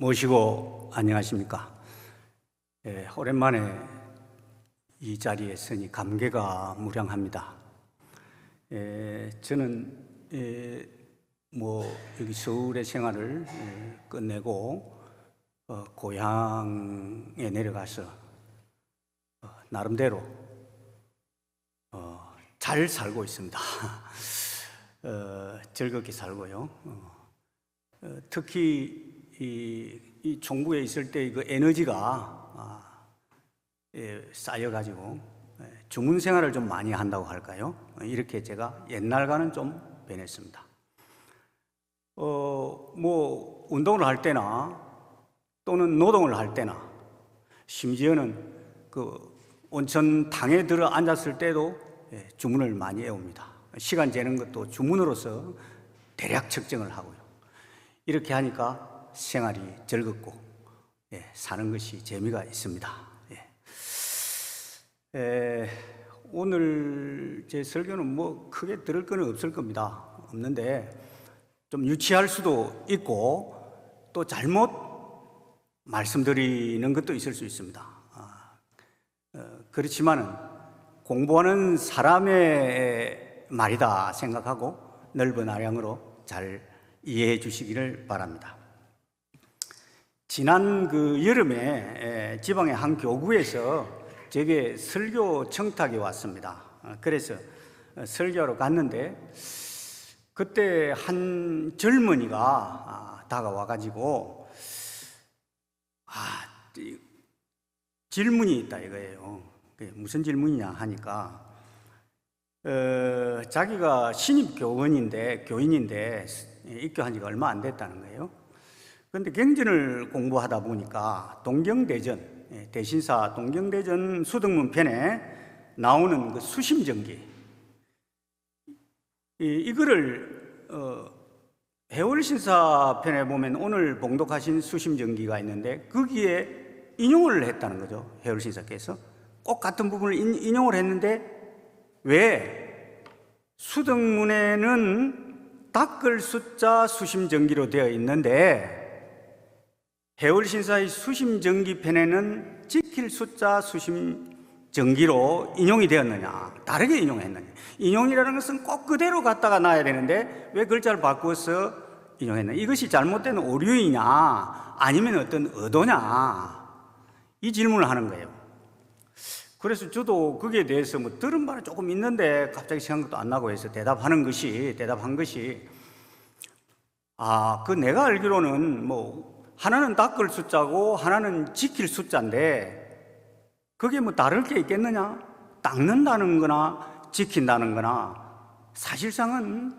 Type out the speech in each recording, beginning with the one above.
모시고 안녕하십니까. 오랜만에 이 자리에 서니 감개가 무량합니다. 저는 여기 서울의 생활을 끝내고 고향에 내려가서 나름대로 잘 살고 있습니다. 즐겁게 살고요. 특히 이 종부에 있을 때 그 에너지가 쌓여가지고 주문 생활을 좀 많이 한다고 할까요? 이렇게 제가 옛날과는 좀 변했습니다. 운동을 할 때나 또는 노동을 할 때나 심지어는 그 온천탕에 들어 앉았을 때도 주문을 많이 해옵니다. 시간 재는 것도 주문으로서 대략 측정을 하고요. 이렇게 하니까 생활이 즐겁고 사는 것이 재미가 있습니다. 오늘 제 설교는 크게 들을 거는 없을 겁니다. 없는데 좀 유치할 수도 있고 또 잘못 말씀드리는 것도 있을 수 있습니다. 그렇지만은 공부하는 사람의 말이다 생각하고 넓은 아량으로 잘 이해해 주시기를 바랍니다. 지난 여름에 지방의 한 교구에서 제게 설교 청탁이 왔습니다. 그래서 설교하러 갔는데 그때 한 젊은이가 다가와가지고 질문이 있다 이거예요. 무슨 질문이냐 하니까 자기가 신입 교인인데 입교한 지가 얼마 안 됐다는 거예요. 그런데 경전을 공부하다 보니까 동경대전, 대신사 동경대전 수덕문 편에 나오는 그 수심정기, 이거를 해월신사 편에 보면 오늘 봉독하신 수심정기가 있는데 거기에 인용을 했다는 거죠. 해월신사께서 꼭 같은 부분을 인용을 했는데 왜 수덕문에는 닦을 숫자 수심정기로 되어 있는데 해월신사의 수심정기편에는 지킬 숫자 수심정기로 인용이 되었느냐, 다르게 인용했느냐. 인용이라는 것은 꼭 그대로 갖다가 놔야 되는데 왜 글자를 바꾸어서 인용했느냐. 이것이 잘못된 오류이냐 아니면 어떤 의도냐, 이 질문을 하는 거예요. 그래서 저도 거기에 대해서 들은 바는 조금 있는데 갑자기 생각도 안 나고 해서 대답한 것이 내가 알기로는 하나는 닦을 숫자고 하나는 지킬 숫자인데 그게 다를 게 있겠느냐? 닦는다는 거나 지킨다는 거나 사실상은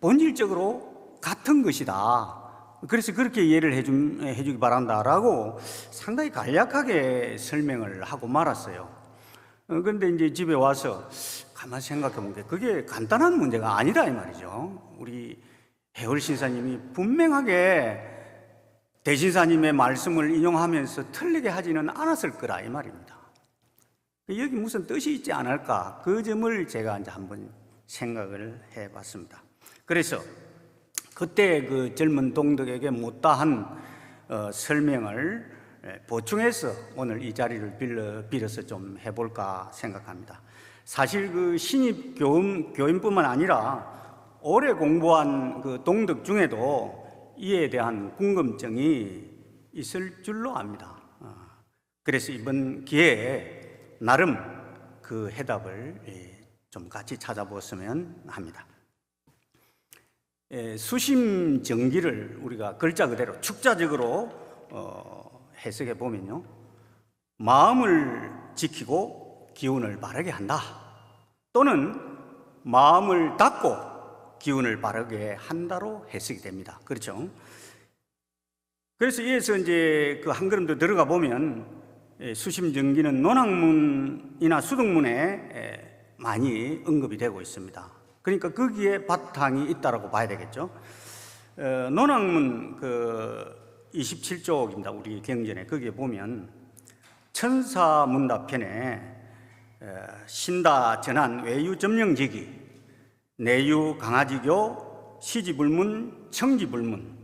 본질적으로 같은 것이다. 그래서 그렇게 이해를 해주기 바란다라고 상당히 간략하게 설명을 하고 말았어요. 그런데 이제 집에 와서 가만히 생각해 보니까 그게 간단한 문제가 아니다 이 말이죠. 우리 해월신사님이 분명하게 대신사님의 말씀을 인용하면서 틀리게 하지는 않았을 거라 이 말입니다. 여기 무슨 뜻이 있지 않을까, 그 점을 제가 이제 한번 생각을 해봤습니다. 그래서 그때 그 젊은 동덕에게 못다한 설명을 보충해서 오늘 이 자리를 빌어서 좀 해볼까 생각합니다. 사실 그 신입 교인뿐만 아니라 오래 공부한 그 동덕 중에도 이에 대한 궁금증이 있을 줄로 압니다. 그래서 이번 기회에 나름 그 해답을 좀 같이 찾아보았으면 합니다. 수심정기를 우리가 글자 그대로 축자적으로 해석해 보면요, 마음을 지키고 기운을 바르게 한다, 또는 마음을 닫고 기운을 바르게 한다로 해석이 됩니다. 그렇죠? 그래서 이에서 이제 그 한 걸음 더 들어가 보면 수심정기는 논학문이나 수덕문에 많이 언급이 되고 있습니다. 그러니까 거기에 바탕이 있다라고 봐야 되겠죠. 논학문 27쪽입니다. 우리 경전에 거기에 보면 천사문답편에 신다 전한 외유점령지기 내유 강화지교 시지불문 청지불문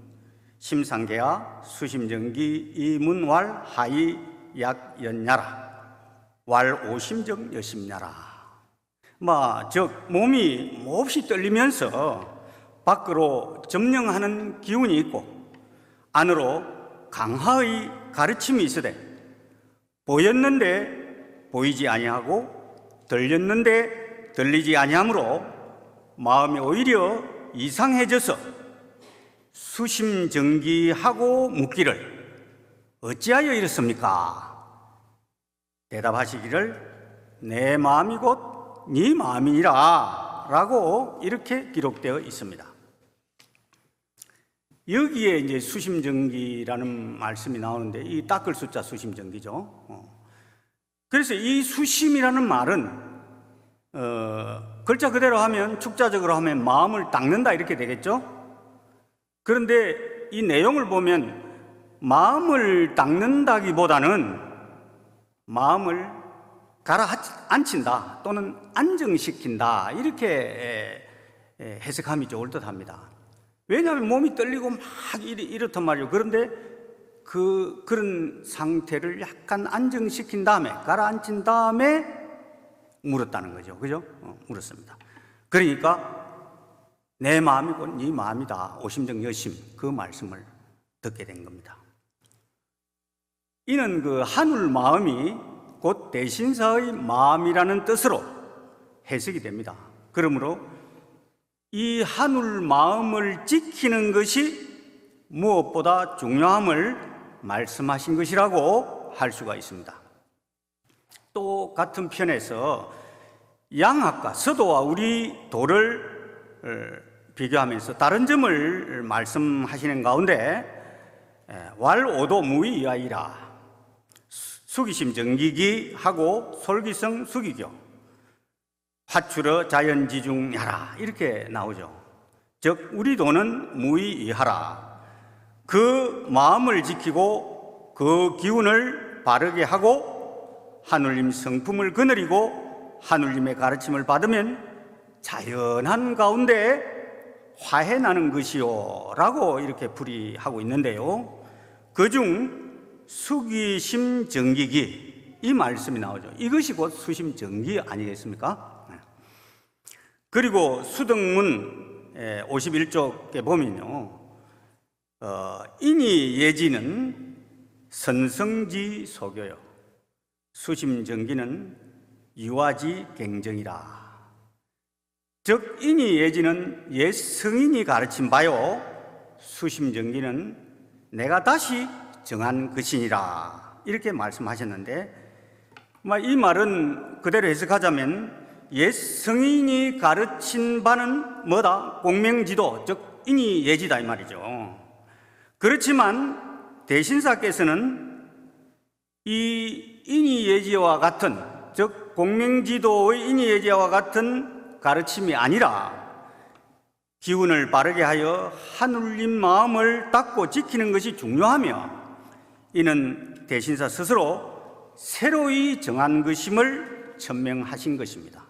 심상계야 수심정기 이문왈 하이 약연야라 왈 오심정 여심야라. 즉 몸이 몹시 떨리면서 밖으로 점령하는 기운이 있고 안으로 강하의 가르침이 있으되 보였는데 보이지 아니하고 들렸는데 들리지 아니하므로 마음이 오히려 이상해져서 수심정기하고 묻기를 어찌하여 이렇습니까? 대답하시기를 내 마음이 곧 네 마음이니라 라고 이렇게 기록되어 있습니다. 여기에 이제 수심정기라는 말씀이 나오는데 이 닦을 숫자 수심정기죠. 그래서 이 수심이라는 말은 글자 그대로 하면 축자적으로 하면 마음을 닦는다 이렇게 되겠죠. 그런데 이 내용을 보면 마음을 닦는다기보다는 마음을 가라앉힌다 또는 안정시킨다 이렇게 해석함이 좋을 듯합니다. 왜냐하면 몸이 떨리고 막 이렇단 말이에요. 그런데 그런 상태를 약간 안정시킨 다음에 가라앉힌 다음에 물었다는 거죠. 그죠? 물었습니다. 그러니까 내 마음이 곧 네 마음이다. 오심정 여심 그 말씀을 듣게 된 겁니다. 이는 그 하늘 마음이 곧 대신사의 마음이라는 뜻으로 해석이 됩니다. 그러므로 이 하늘 마음을 지키는 것이 무엇보다 중요함을 말씀하신 것이라고 할 수가 있습니다. 또 같은 편에서 양학과 서도와 우리 도를 비교하면서 다른 점을 말씀하시는 가운데 왈오도 무이야이라 수기심 정기기 하고 솔기성 수기교 화출어 자연지중야라 이렇게 나오죠. 즉 우리 도는 무의이하라 그 마음을 지키고 그 기운을 바르게 하고 하늘님 성품을 거느리고 하늘님의 가르침을 받으면 자연한 가운데 화해 나는 것이요 라고 이렇게 풀이하고 있는데요. 그중 수기심 정기기 이 말씀이 나오죠. 이것이 곧 수심 정기 아니겠습니까? 그리고 수등문 51쪽에 보면요, 인이 예지는 선성지 소교요 수심 정기는 유아지 갱정이라. 즉 인이 예지는 옛 성인이 가르친 바요 수심 정기는 내가 다시 정한 것이니라 이렇게 말씀하셨는데 이 말은 그대로 해석하자면 옛 성인이 가르친 바는 뭐다? 공명지도 즉 인이 예지다 이 말이죠. 그렇지만 대신사께서는 이 인이 예지와 같은 즉 공명지도의 인이 예지와 같은 가르침이 아니라 기운을 바르게 하여 하늘님 마음을 닦고 지키는 것이 중요하며 이는 대신사 스스로 새로이 정한 것임을 천명하신 것입니다.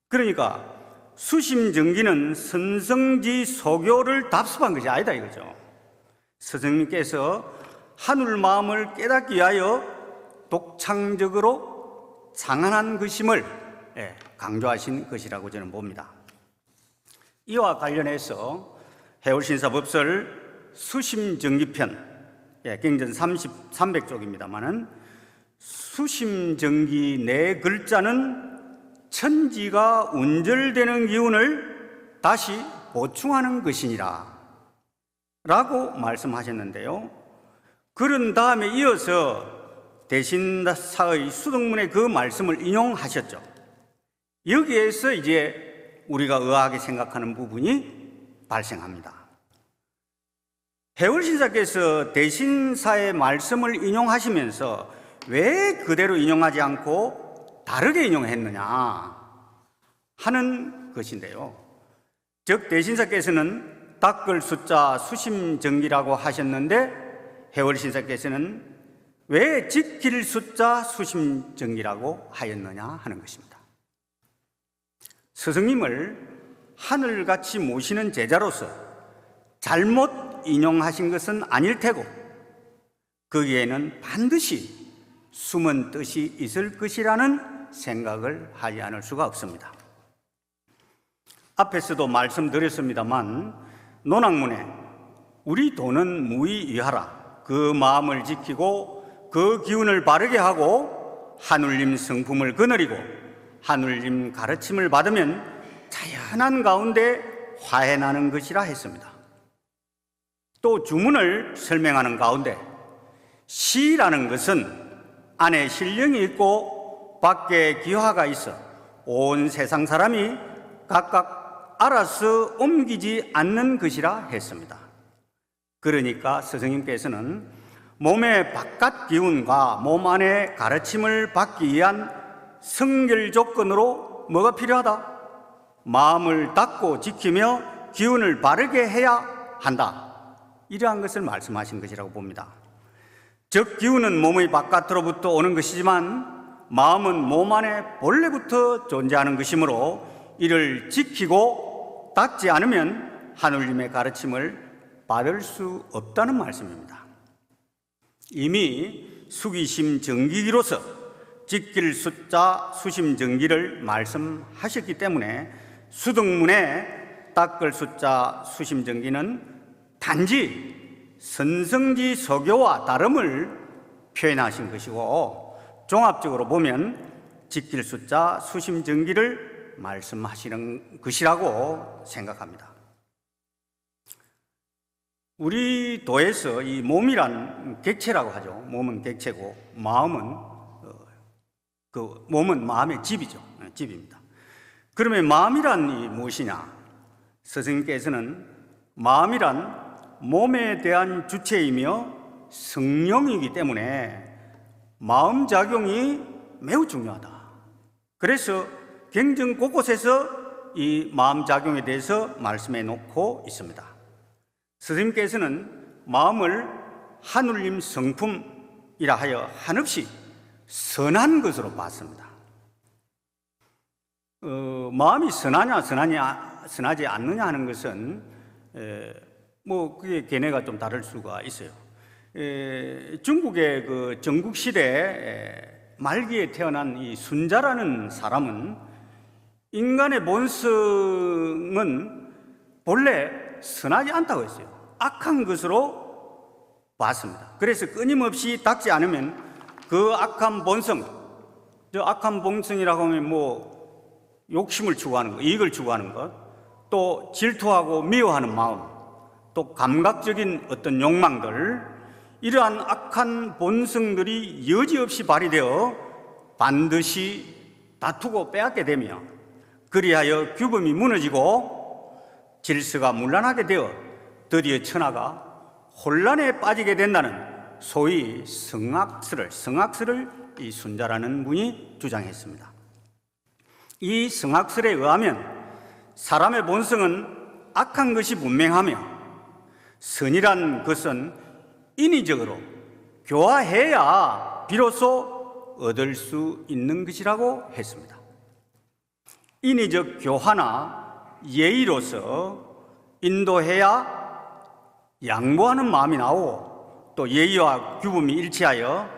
그러니까 수심정기는 선성지 소교를 답습한 것이 아니다 이거죠. 스승님께서 하늘 마음을 깨닫기 위하여 독창적으로 창안한 것임을 강조하신 것이라고 저는 봅니다. 이와 관련해서 해월신사법설 수심정기편 경전 300쪽입니다만은 수심정기 네 글자는 천지가 운절되는 기운을 다시 보충하는 것이니라 라고 말씀하셨는데요. 그런 다음에 이어서 대신사의 수등문의 그 말씀을 인용하셨죠. 여기에서 이제 우리가 의아하게 생각하는 부분이 발생합니다. 해월신사께서 대신사의 말씀을 인용하시면서 왜 그대로 인용하지 않고 다르게 인용했느냐 하는 것인데요. 즉 대신사께서는 닦을 숫자 수심정기라고 하셨는데 해월신사께서는 왜 지킬 숫자 수심정기라고 하였느냐 하는 것입니다. 스승님을 하늘같이 모시는 제자로서 잘못 인용하신 것은 아닐 테고 거기에는 반드시 숨은 뜻이 있을 것이라는 생각을 하지 않을 수가 없습니다. 앞에서도 말씀드렸습니다만 논학문에 우리 도는 무의이하라, 그 마음을 지키고 그 기운을 바르게 하고 하늘님 성품을 거느리고 하늘님 가르침을 받으면 자연한 가운데 화해나는 것이라 했습니다. 또 주문을 설명하는 가운데 시라는 것은 안에 신령이 있고 밖에 기화가 있어 온 세상 사람이 각각 알아서 옮기지 않는 것이라 했습니다. 그러니까 스승님께서는 몸의 바깥 기운과 몸 안의 가르침을 받기 위한 성결 조건으로 뭐가 필요하다? 마음을 닫고 지키며 기운을 바르게 해야 한다. 이러한 것을 말씀하신 것이라고 봅니다. 즉 기운은 몸의 바깥으로부터 오는 것이지만 마음은 몸 안에 본래부터 존재하는 것이므로 이를 지키고 닫지 않으면 하느님의 가르침을 받을 수 없다는 말씀입니다. 이미 수기심 정기기로서 지킬 숫자 수심 정기를 말씀하셨기 때문에 수등문에 닦을 숫자 수심 정기는 단지 선성지 서교와 다름을 표현하신 것이고 종합적으로 보면 지킬 숫자 수심 정기를 말씀하시는 것이라고 생각합니다. 우리 도에서 이 몸이란 객체라고 하죠. 몸은 객체고 마음은 몸은 마음의 집이죠. 집입니다. 그러면 마음이란 이 무엇이냐? 스승님께서는 마음이란 몸에 대한 주체이며 성령이기 때문에 마음 작용이 매우 중요하다. 그래서 경전 곳곳에서 이 마음 작용에 대해서 말씀해 놓고 있습니다. 스승님께서는 마음을 하느님 성품이라 하여 한없이 선한 것으로 봤습니다. 마음이 선하냐 선하지 않느냐 하는 것은 그게 견해가 좀 다를 수가 있어요. 중국의 그 전국시대 말기에 태어난 이 순자라는 사람은 인간의 본성은 본래 선하지 않다고 했어요. 악한 것으로 봤습니다. 그래서 끊임없이 닦지 않으면 그 악한 본성, 악한 본성이라고 하면 욕심을 추구하는 것, 이익을 추구하는 것, 또 질투하고 미워하는 마음, 또 감각적인 어떤 욕망들, 이러한 악한 본성들이 여지없이 발휘되어 반드시 다투고 빼앗게 되며 그리하여 규범이 무너지고 질서가 문란하게 되어 드디어 천하가 혼란에 빠지게 된다는 소위 성악설을 이 순자라는 분이 주장했습니다. 이 성악설에 의하면 사람의 본성은 악한 것이 분명하며 선이란 것은 인위적으로 교화해야 비로소 얻을 수 있는 것이라고 했습니다. 인위적 교화나 예의로서 인도해야 양보하는 마음이 나오고 또 예의와 규범이 일치하여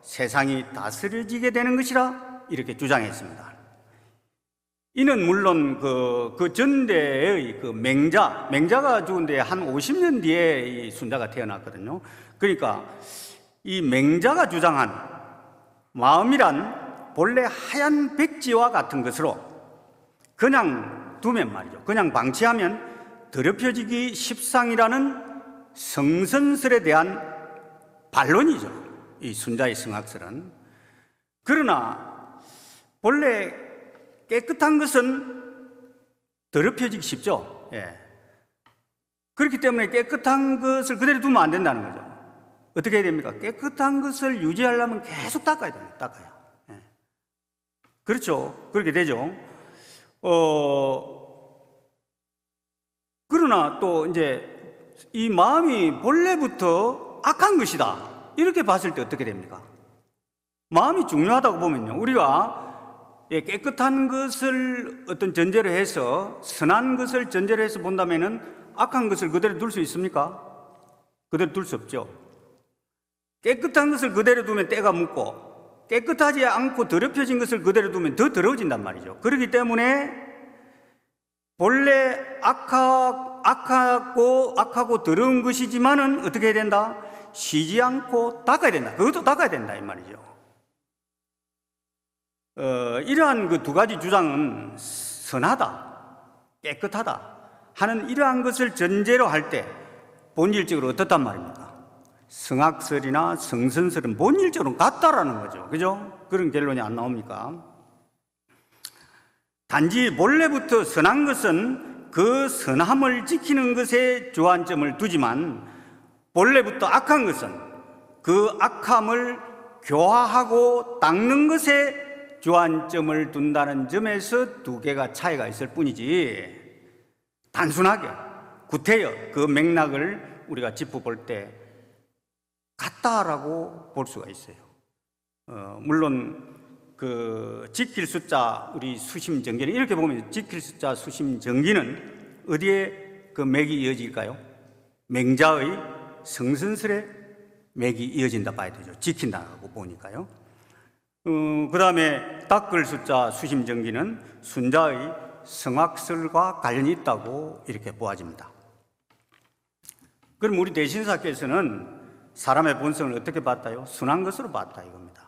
세상이 다스려지게 되는 것이라 이렇게 주장했습니다. 이는 물론 그 전대의 그 맹자가 죽은 뒤에 한 50년 뒤에 이 순자가 태어났거든요. 그러니까 이 맹자가 주장한 마음이란 본래 하얀 백지와 같은 것으로 그냥 두면 말이죠. 그냥 방치하면 더럽혀지기 십상이라는 성선설에 대한 반론이죠. 이 순자의 성악설은. 그러나 본래 깨끗한 것은 더럽혀지기 쉽죠. 그렇기 때문에 깨끗한 것을 그대로 두면 안 된다는 거죠. 어떻게 해야 됩니까? 깨끗한 것을 유지하려면 계속 닦아야 됩니다. 닦아야. 그렇죠. 그렇게 되죠. 그러나 또 이제 이 마음이 본래부터 악한 것이다. 이렇게 봤을 때 어떻게 됩니까? 마음이 중요하다고 보면요. 우리가 깨끗한 것을 어떤 전제로 해서 선한 것을 전제로 해서 본다면은 악한 것을 그대로 둘 수 있습니까? 그대로 둘 수 없죠. 깨끗한 것을 그대로 두면 때가 묻고, 깨끗하지 않고 더럽혀진 것을 그대로 두면 더 더러워진단 말이죠. 그렇기 때문에 본래 악하고 더러운 것이지만은 어떻게 해야 된다? 쉬지 않고 닦아야 된다. 그것도 닦아야 된다 이 말이죠. 이러한 그 두 가지 주장은 선하다, 깨끗하다 하는 이러한 것을 전제로 할 때 본질적으로 어떻단 말입니까? 성악설이나 성선설은 본질적으로 같다라는 거죠. 그죠? 그런 결론이 안 나옵니까? 단지 본래부터 선한 것은 그 선함을 지키는 것에 주안점을 두지만 본래부터 악한 것은 그 악함을 교화하고 닦는 것에 주안점을 둔다는 점에서 두 개가 차이가 있을 뿐이지, 단순하게 구태여 그 맥락을 우리가 짚어볼 때 같다라고 볼 수가 있어요. 물론 그 지킬 숫자 우리 수심정기는 이렇게 보면 지킬 숫자 수심정기는 어디에 그 맥이 이어질까요? 맹자의 성선설에 맥이 이어진다 봐야 되죠. 지킨다고 보니까요. 그 다음에 닦을 숫자 수심정기는 순자의 성악설과 관련이 있다고 이렇게 보아집니다. 그럼 우리 대신사께서는 사람의 본성을 어떻게 봤다요? 순한 것으로 봤다 이겁니다.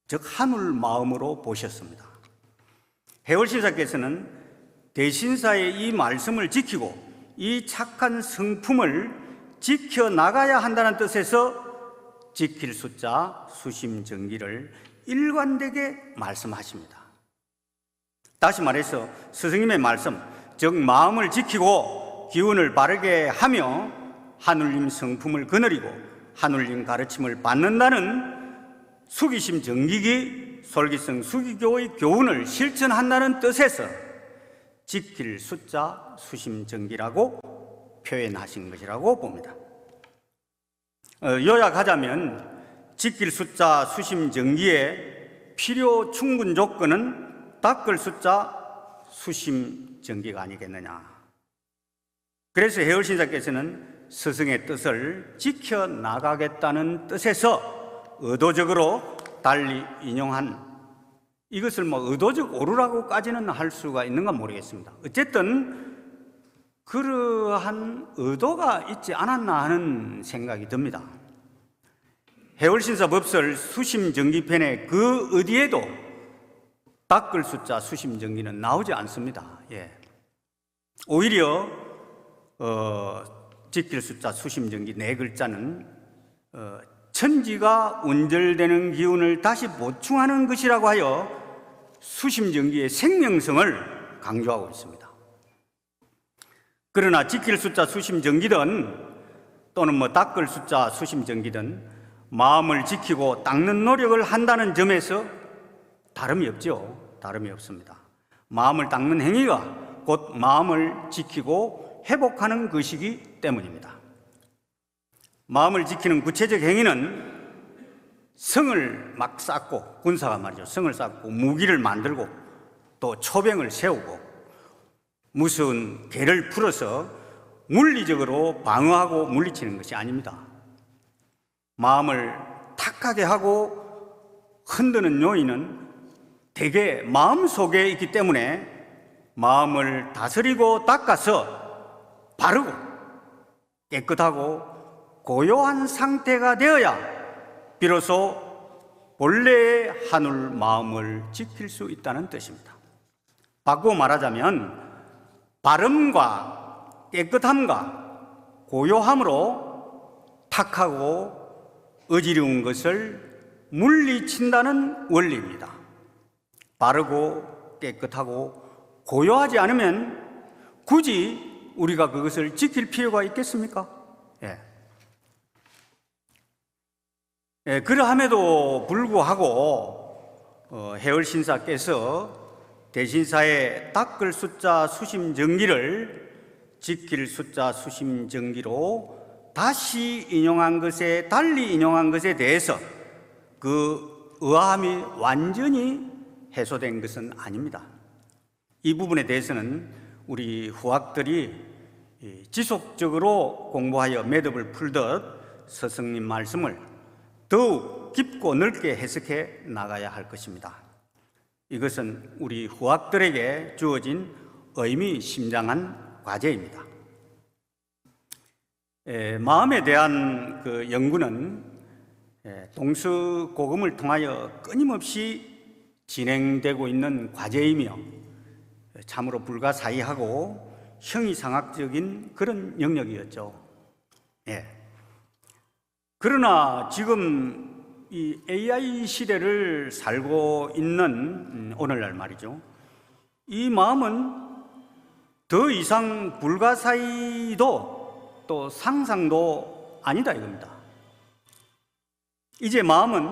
즉 한울 마음으로 보셨습니다. 해월신사께서는 대신사의 이 말씀을 지키고 이 착한 성품을 지켜나가야 한다는 뜻에서 지킬 숫자 수심정기를 일관되게 말씀하십니다. 다시 말해서 스승님의 말씀, 즉 마음을 지키고 기운을 바르게 하며 하늘님 성품을 거느리고 하늘님 가르침을 받는다는 수기심 정기기 솔기성 수기교의 교훈을 실천한다는 뜻에서 지킬 숫자 수심정기라고 표현하신 것이라고 봅니다. 요약하자면 지킬 숫자 수심정기의 필요 충분 조건은 닦을 숫자 수심정기가 아니겠느냐. 그래서 해월신사께서는 스승의 뜻을 지켜나가겠다는 뜻에서 의도적으로 달리 인용한, 이것을 의도적 오류라고까지는 할 수가 있는가 모르겠습니다. 어쨌든 그러한 의도가 있지 않았나 하는 생각이 듭니다. 해월신사 법설 수심정기편에 그 어디에도 닦을 숫자 수심정기는 나오지 않습니다. 예. 오히려 지킬 숫자 수심정기 네 글자는 천지가 운절되는 기운을 다시 보충하는 것이라고 하여 수심정기의 생명성을 강조하고 있습니다. 그러나 지킬 숫자 수심정기든 또는 닦을 숫자 수심정기든 마음을 지키고 닦는 노력을 한다는 점에서 다름이 없죠. 다름이 없습니다. 마음을 닦는 행위가 곧 마음을 지키고 회복하는 것이기 때문입니다. 마음을 지키는 구체적 행위는 성을 막 쌓고, 군사가 말이죠. 성을 쌓고 무기를 만들고 또 초병을 세우고 무슨 개를 풀어서 물리적으로 방어하고 물리치는 것이 아닙니다. 마음을 탁하게 하고 흔드는 요인은 대개 마음 속에 있기 때문에 마음을 다스리고 닦아서 바르고 깨끗하고 고요한 상태가 되어야 비로소 본래의 한울 마음을 지킬 수 있다는 뜻입니다. 바꾸어 말하자면 바름과 깨끗함과 고요함으로 탁하고 어지러운 것을 물리친다는 원리입니다. 바르고 깨끗하고 고요하지 않으면 굳이 우리가 그것을 지킬 필요가 있겠습니까? 그러함에도 불구하고 해월신사께서 대신사의 닦을 숫자 수심정기를 지킬 숫자 수심정기로 다시 인용한 것에, 달리 인용한 것에 대해서 그 의아함이 완전히 해소된 것은 아닙니다. 이 부분에 대해서는 우리 후학들이 지속적으로 공부하여 매듭을 풀듯 스승님 말씀을 더욱 깊고 넓게 해석해 나가야 할 것입니다. 이것은 우리 후학들에게 주어진 의미심장한 과제입니다. 마음에 대한 그 연구는 동서고금을 통하여 끊임없이 진행되고 있는 과제이며 참으로 불가사의하고 형이상학적인 그런 영역이었죠. 그러나 지금 이 AI 시대를 살고 있는 오늘날 말이죠. 이 마음은 더 이상 불가사의도 또 상상도 아니다 이겁니다. 이제 마음은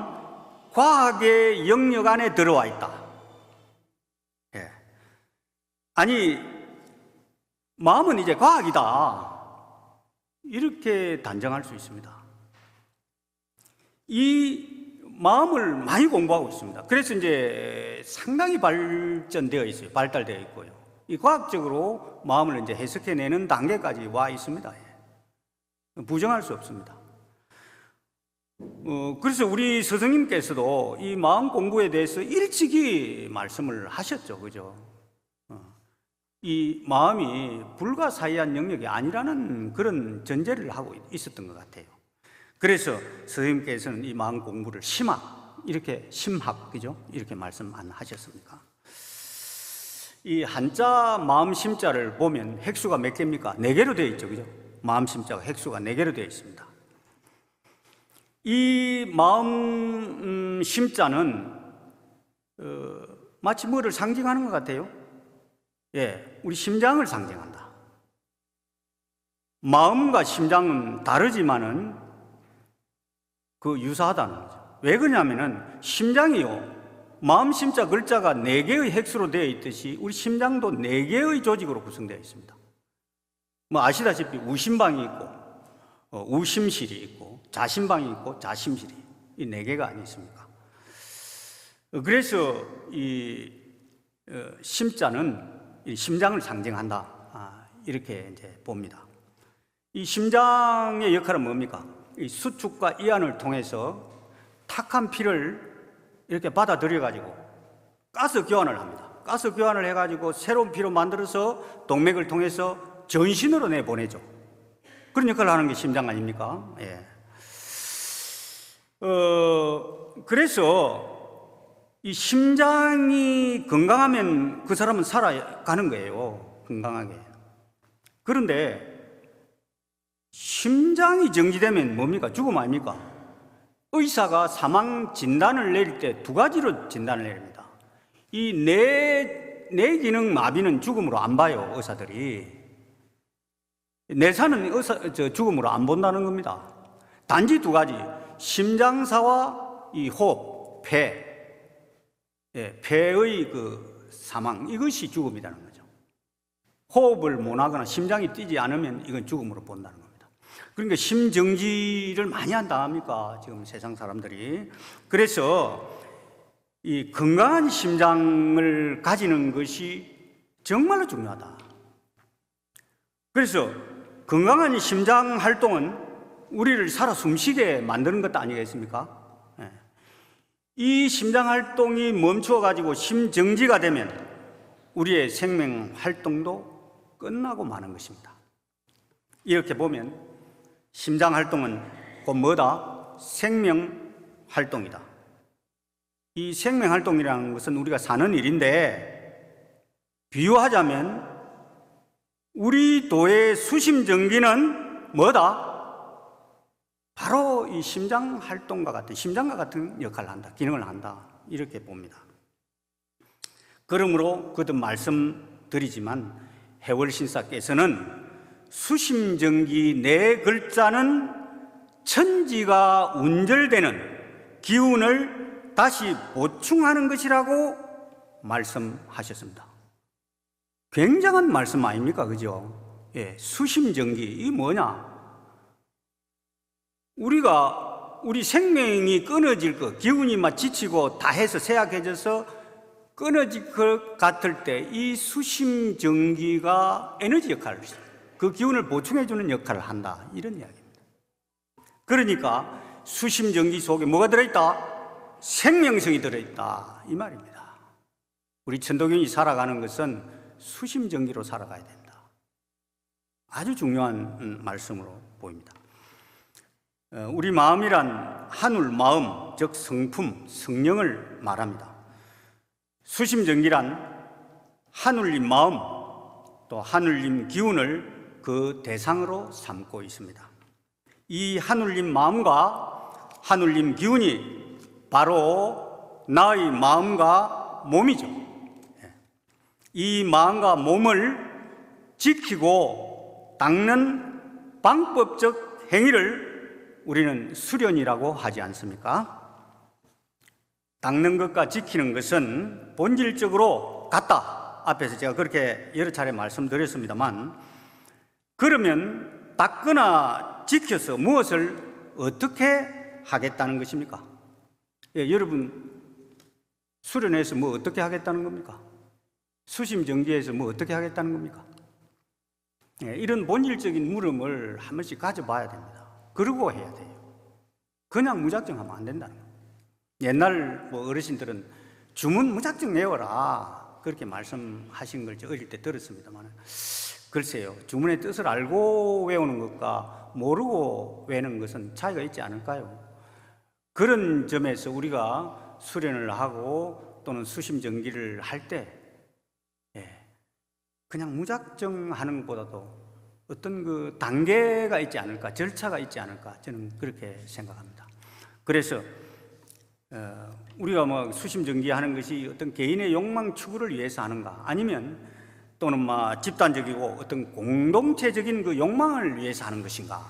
과학의 영역 안에 들어와 있다. 아니, 마음은 이제 과학이다. 이렇게 단정할 수 있습니다. 이 마음을 많이 공부하고 있습니다. 그래서 이제 상당히 발전되어 있어요. 발달되어 있고요. 이 과학적으로 마음을 이제 해석해내는 단계까지 와 있습니다. 부정할 수 없습니다. 그래서 우리 스승님께서도 이 마음 공부에 대해서 일찍이 말씀을 하셨죠. 그죠? 이 마음이 불가사의한 영역이 아니라는 그런 전제를 하고 있었던 것 같아요. 그래서 스승님께서는 이 마음 공부를 심학, 이렇게 심학, 그죠? 이렇게 말씀 안 하셨습니까? 이 한자 마음 심자를 보면 획수가 몇 개입니까? 4개로 되어 있죠. 그죠? 마음 심자가 획수가 4개로 되어 있습니다. 이 마음 심자는 마치 뭐를 상징하는 것 같아요? 우리 심장을 상징한다. 마음과 심장은 다르지만은 그 유사하다는 거죠. 왜 그러냐면은 심장이요, 마음 심자 글자가 4개의 획수로 되어 있듯이 우리 심장도 4개의 조직으로 구성되어 있습니다. 뭐 아시다시피 우심방이 있고 우심실이 있고 자심방이 있고 자심실이, 이 4개가 아니십니까? 그래서 이 심자는 이 심장을 상징한다, 이렇게 이제 봅니다. 이 심장의 역할은 뭡니까? 이 수축과 이완을 통해서 탁한 피를 이렇게 받아들여 가지고 가스 교환을 합니다. 가스 교환을 해가지고 새로운 피로 만들어서 동맥을 통해서 전신으로 내보내죠. 그런 역할을 하는 게 심장 아닙니까? 그래서 이 심장이 건강하면 그 사람은 살아가는 거예요. 건강하게. 그런데 심장이 정지되면 뭡니까? 죽음 아닙니까? 의사가 사망 진단을 내릴 때 2가지로 진단을 내립니다. 이 뇌 기능 마비는 죽음으로 안 봐요, 의사들이. 뇌사는 죽음으로 안 본다는 겁니다. 단지 2가지, 심장사와 이 호흡, 폐의 그 사망, 이것이 죽음이라는 거죠. 호흡을 못 하거나 심장이 뛰지 않으면 이건 죽음으로 본다는 겁니다. 그러니까 심정지를 많이 한다 합니까? 지금 세상 사람들이. 그래서 이 건강한 심장을 가지는 것이 정말로 중요하다. 그래서 건강한 심장 활동은 우리를 살아 숨쉬게 만드는 것도 아니겠습니까? 이 심장 활동이 멈추어가지고 심정지가 되면 우리의 생명 활동도 끝나고 마는 것입니다. 이렇게 보면 심장 활동은 곧 뭐다? 생명 활동이다. 이 생명 활동이라는 것은 우리가 사는 일인데, 비유하자면 우리 도의 수심전기는 뭐다? 바로 이 심장 활동과 같은, 심장과 같은 역할을 한다, 기능을 한다, 이렇게 봅니다. 그러므로 거듭 말씀드리지만 해월신사께서는 수심전기 4글자는 천지가 운절되는 기운을 다시 보충하는 것이라고 말씀하셨습니다. 굉장한 말씀 아닙니까? 그죠? 수심전기, 이게 뭐냐? 우리 생명이 끊어질 것, 기운이 막 지치고 다 해서 쇠약해져서 끊어질 것 같을 때 이 수심전기가 에너지 역할을 했어요. 그 기운을 보충해주는 역할을 한다, 이런 이야기입니다. 그러니까 수심정기 속에 뭐가 들어있다? 생명성이 들어있다, 이 말입니다. 우리 천도교인이 살아가는 것은 수심정기로 살아가야 된다. 아주 중요한 말씀으로 보입니다. 우리 마음이란 하늘 마음, 즉 성품, 성령을 말합니다. 수심정기란 하늘님 마음, 또 하늘님 기운을 그 대상으로 삼고 있습니다. 이 하늘님 마음과 하늘님 기운이 바로 나의 마음과 몸이죠. 이 마음과 몸을 지키고 닦는 방법적 행위를 우리는 수련이라고 하지 않습니까? 닦는 것과 지키는 것은 본질적으로 같다. 앞에서 제가 그렇게 여러 차례 말씀드렸습니다만, 그러면 닦거나 지켜서 무엇을 어떻게 하겠다는 것입니까? 여러분 수련해서 뭐 어떻게 하겠다는 겁니까? 수심정기에서 뭐 어떻게 하겠다는 겁니까? 이런 본질적인 물음을 한 번씩 가져봐야 됩니다. 그러고 해야 돼요. 그냥 무작정 하면 안 된다는 거예요. 옛날 어르신들은 주문 무작정 외워라, 그렇게 말씀하신 걸 어릴 때 들었습니다만, 글쎄요, 주문의 뜻을 알고 외우는 것과 모르고 외우는 것은 차이가 있지 않을까요? 그런 점에서 우리가 수련을 하고 또는 수심정기를 할 때 그냥 무작정 하는 것보다도 어떤 그 단계가 있지 않을까, 절차가 있지 않을까, 저는 그렇게 생각합니다. 그래서 우리가 수심정기하는 것이 어떤 개인의 욕망 추구를 위해서 하는가, 아니면 또는 집단적이고 어떤 공동체적인 그 욕망을 위해서 하는 것인가,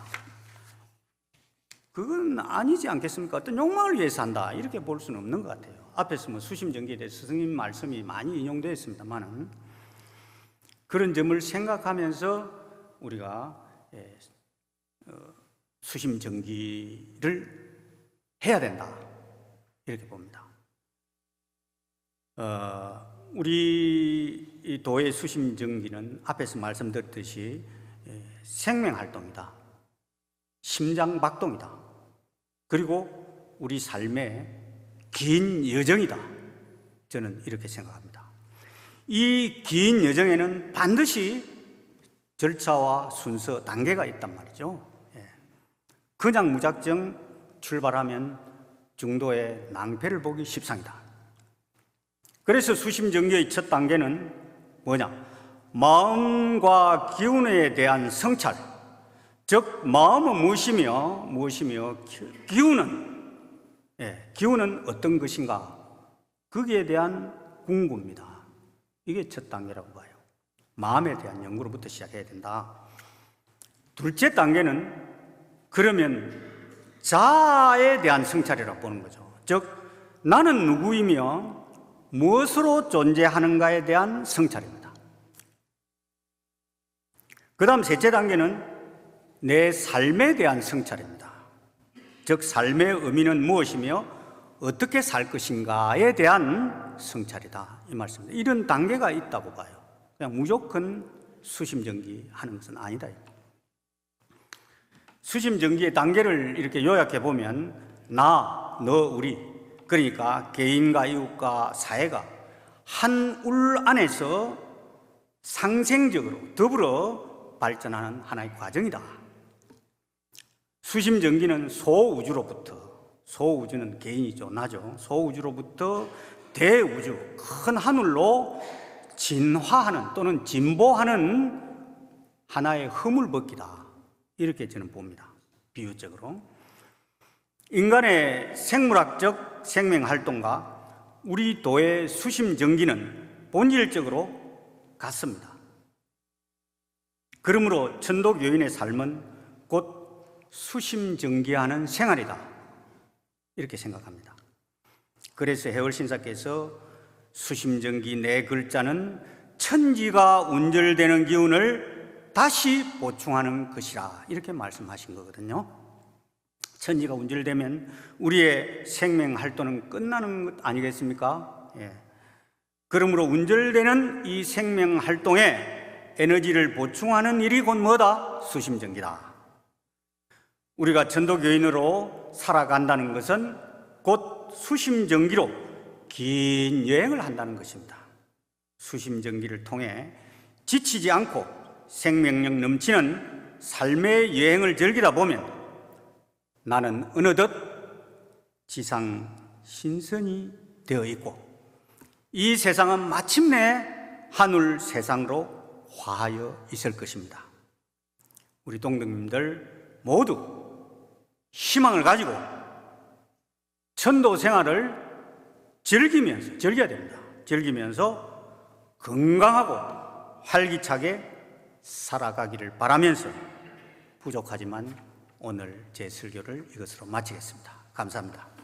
그건 아니지 않겠습니까? 어떤 욕망을 위해서 한다, 이렇게 볼 수는 없는 것 같아요. 앞에서 수심정기에 대해서 스승님 말씀이 많이 인용되었습니다만, 그런 점을 생각하면서 우리가 수심정기를 해야 된다, 이렇게 봅니다. 우리 도의 수심정기는 앞에서 말씀드렸듯이 생명활동이다, 심장박동이다, 그리고 우리 삶의 긴 여정이다, 저는 이렇게 생각합니다. 이 긴 여정에는 반드시 절차와 순서, 단계가 있단 말이죠. 그냥 무작정 출발하면 중도의 낭패를 보기 십상이다. 그래서 수심정기의 첫 단계는 뭐냐? 마음과 기운에 대한 성찰, 즉 마음은 무엇이며 기운은 어떤 것인가, 거기에 대한 궁구입니다. 이게 첫 단계라고 봐요. 마음에 대한 연구로부터 시작해야 된다. 둘째 단계는 그러면 자아에 대한 성찰이라고 보는 거죠. 즉 나는 누구이며 무엇으로 존재하는가에 대한 성찰입니다. 그 다음 셋째 단계는 내 삶에 대한 성찰입니다. 즉 삶의 의미는 무엇이며 어떻게 살 것인가에 대한 성찰이다, 이 말씀입니다. 이런 단계가 있다고 봐요. 그냥 무조건 수심정기 하는 것은 아니다. 수심정기의 단계를 이렇게 요약해 보면 나, 너, 우리, 그러니까 개인과 이웃과 사회가 한 울 안에서 상생적으로 더불어 발전하는 하나의 과정이다. 수심정기는 소우주는 개인이죠, 나죠. 소우주로부터 대우주, 큰 하늘로 진화하는 또는 진보하는 하나의 허물벗기다, 이렇게 저는 봅니다. 비유적으로 인간의 생물학적 생명활동과 우리 도의 수심정기는 본질적으로 같습니다. 그러므로 천도교인의 삶은 곧 수심정기하는 생활이다, 이렇게 생각합니다. 그래서 해월신사께서 수심정기 네 글자는 천지가 운절되는 기운을 다시 보충하는 것이라, 이렇게 말씀하신 거거든요. 천지가 운절되면 우리의 생명활동은 끝나는 것 아니겠습니까? 그러므로 운절되는 이 생명활동에 에너지를 보충하는 일이 곧 뭐다? 수심정기다. 우리가 전도교인으로 살아간다는 것은 곧 수심정기로 긴 여행을 한다는 것입니다. 수심정기를 통해 지치지 않고 생명력 넘치는 삶의 여행을 즐기다 보면 나는 어느덧 지상 신선이 되어 있고 이 세상은 마침내 하늘 세상으로 화하여 있을 것입니다. 우리 동덕님들 모두 희망을 가지고 전도 생활을 즐겨야 됩니다. 즐기면서 건강하고 활기차게 살아가기를 바라면서 부족하지만 오늘 제 설교를 이것으로 마치겠습니다. 감사합니다.